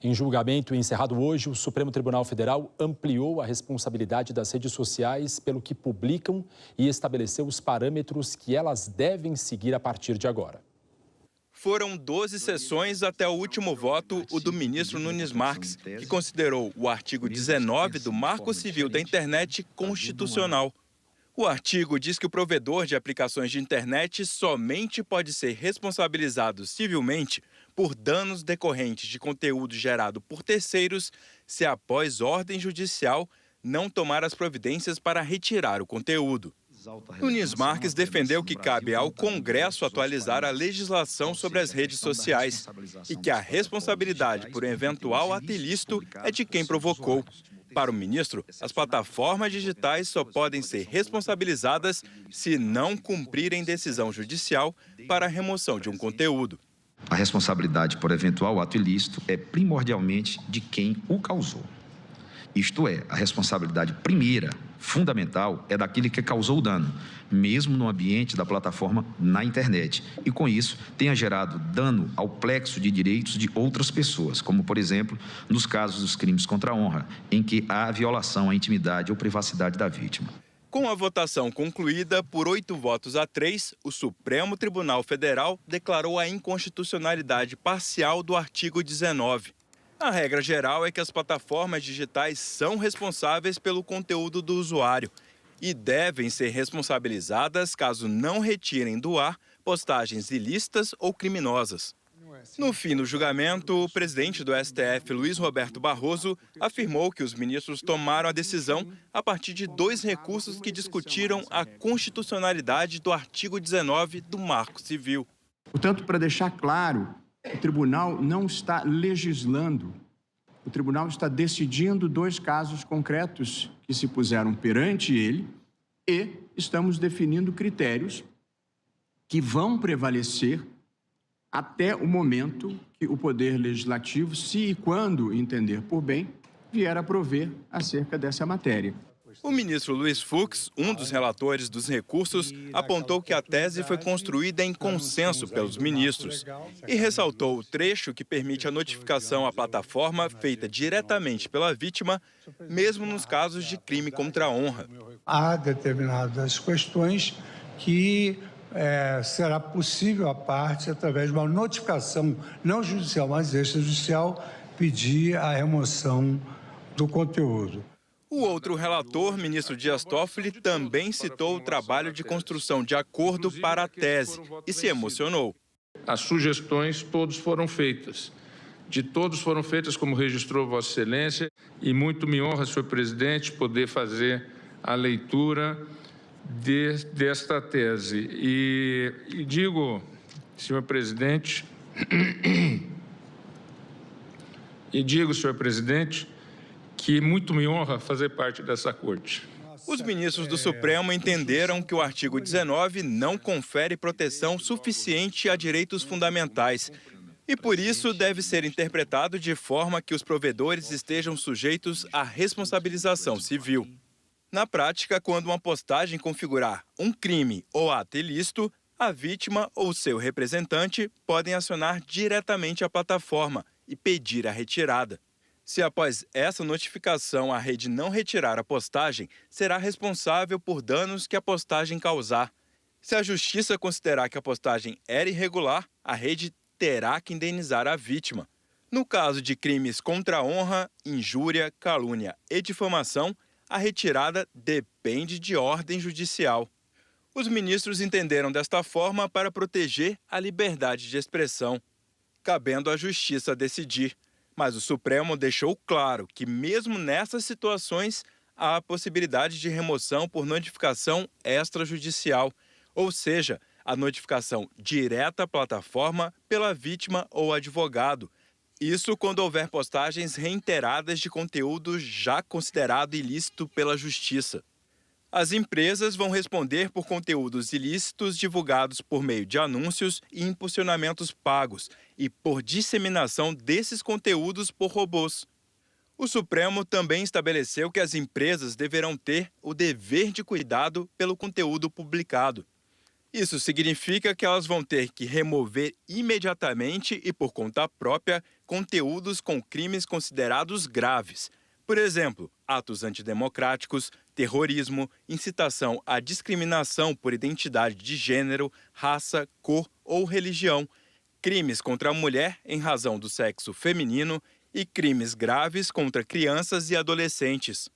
Em julgamento encerrado hoje, o Supremo Tribunal Federal ampliou a responsabilidade das redes sociais pelo que publicam e estabeleceu os parâmetros que elas devem seguir a partir de agora. Foram 12 sessões até o último voto, o do ministro Nunes Marques, que considerou o artigo 19 do Marco Civil da Internet constitucional. O artigo diz que o provedor de aplicações de internet somente pode ser responsabilizado civilmente por danos decorrentes de conteúdo gerado por terceiros se, após ordem judicial, não tomar as providências para retirar o conteúdo. Nunes Marques defendeu que cabe ao Congresso atualizar a legislação sobre as redes sociais e que a responsabilidade por um eventual ato ilícito é de quem provocou. Para o ministro, as plataformas digitais só podem ser responsabilizadas se não cumprirem decisão judicial para a remoção de um conteúdo. A responsabilidade por eventual ato ilícito é primordialmente de quem o causou. Isto é, a responsabilidade primeira, fundamental, é daquele que causou o dano, mesmo no ambiente da plataforma na internet, e com isso tenha gerado dano ao plexo de direitos de outras pessoas, como, por exemplo, nos casos dos crimes contra a honra, em que há violação à intimidade ou privacidade da vítima. Com a votação concluída por 8 votos a 3, o Supremo Tribunal Federal declarou a inconstitucionalidade parcial do artigo 19. A regra geral é que as plataformas digitais são responsáveis pelo conteúdo do usuário e devem ser responsabilizadas caso não retirem do ar postagens ilícitas ou criminosas. No fim do julgamento, o presidente do STF, Luiz Roberto Barroso, afirmou que os ministros tomaram a decisão a partir de 2 recursos que discutiram a constitucionalidade do artigo 19 do Marco Civil. Portanto, para deixar claro, o tribunal não está legislando, o tribunal está decidindo 2 casos concretos que se puseram perante ele e estamos definindo critérios que vão prevalecer até o momento que o Poder Legislativo, se e quando entender por bem, vier a prover acerca dessa matéria. O ministro Luiz Fux, um dos relatores dos recursos, apontou que a tese foi construída em consenso pelos ministros e ressaltou o trecho que permite a notificação à plataforma feita diretamente pela vítima, mesmo nos casos de crime contra a honra. Há determinadas questões que será possível a parte, através de uma notificação não judicial, mas extrajudicial, pedir a remoção do conteúdo. O outro relator, ministro Dias Toffoli, também citou o trabalho de construção de acordo para a tese e se emocionou. As sugestões todas foram feitas. De todos foram feitas, como registrou Vossa Excelência, e muito me honra, senhor presidente, poder fazer a leitura desta tese. E digo, senhor presidente, que muito me honra fazer parte dessa corte. Os ministros do Supremo entenderam que o artigo 19 não confere proteção suficiente a direitos fundamentais e, por isso, deve ser interpretado de forma que os provedores estejam sujeitos à responsabilização civil. Na prática, quando uma postagem configurar um crime ou ato ilícito, a vítima ou seu representante podem acionar diretamente a plataforma e pedir a retirada. Se após essa notificação a rede não retirar a postagem, será responsável por danos que a postagem causar. Se a justiça considerar que a postagem era irregular, a rede terá que indenizar a vítima. No caso de crimes contra a honra, injúria, calúnia e difamação, a retirada depende de ordem judicial. Os ministros entenderam desta forma para proteger a liberdade de expressão, cabendo à justiça decidir. Mas o Supremo deixou claro que, mesmo nessas situações, há a possibilidade de remoção por notificação extrajudicial, ou seja, a notificação direta à plataforma pela vítima ou advogado. Isso quando houver postagens reiteradas de conteúdo já considerado ilícito pela Justiça. As empresas vão responder por conteúdos ilícitos divulgados por meio de anúncios e impulsionamentos pagos e por disseminação desses conteúdos por robôs. O Supremo também estabeleceu que as empresas deverão ter o dever de cuidado pelo conteúdo publicado. Isso significa que elas vão ter que remover imediatamente e por conta própria conteúdos com crimes considerados graves. Por exemplo, atos antidemocráticos, terrorismo, incitação à discriminação por identidade de gênero, raça, cor ou religião, crimes contra a mulher em razão do sexo feminino e crimes graves contra crianças e adolescentes.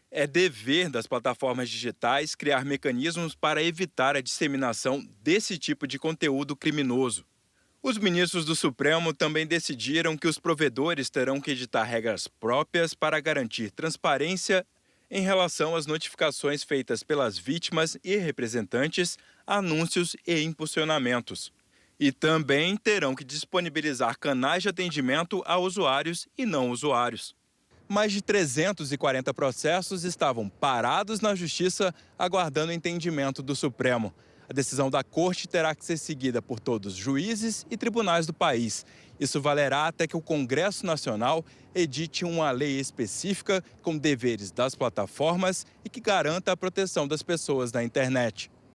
É dever das plataformas digitais criar mecanismos para evitar a disseminação desse tipo de conteúdo criminoso. Os ministros do Supremo também decidiram que os provedores terão que editar regras próprias para garantir transparência em relação às notificações feitas pelas vítimas e representantes, anúncios e impulsionamentos. E também terão que disponibilizar canais de atendimento a usuários e não usuários. Mais de 340 processos estavam parados na Justiça, aguardando o entendimento do Supremo. A decisão da Corte terá que ser seguida por todos os juízes e tribunais do país. Isso valerá até que o Congresso Nacional edite uma lei específica com deveres das plataformas e que garanta a proteção das pessoas na internet.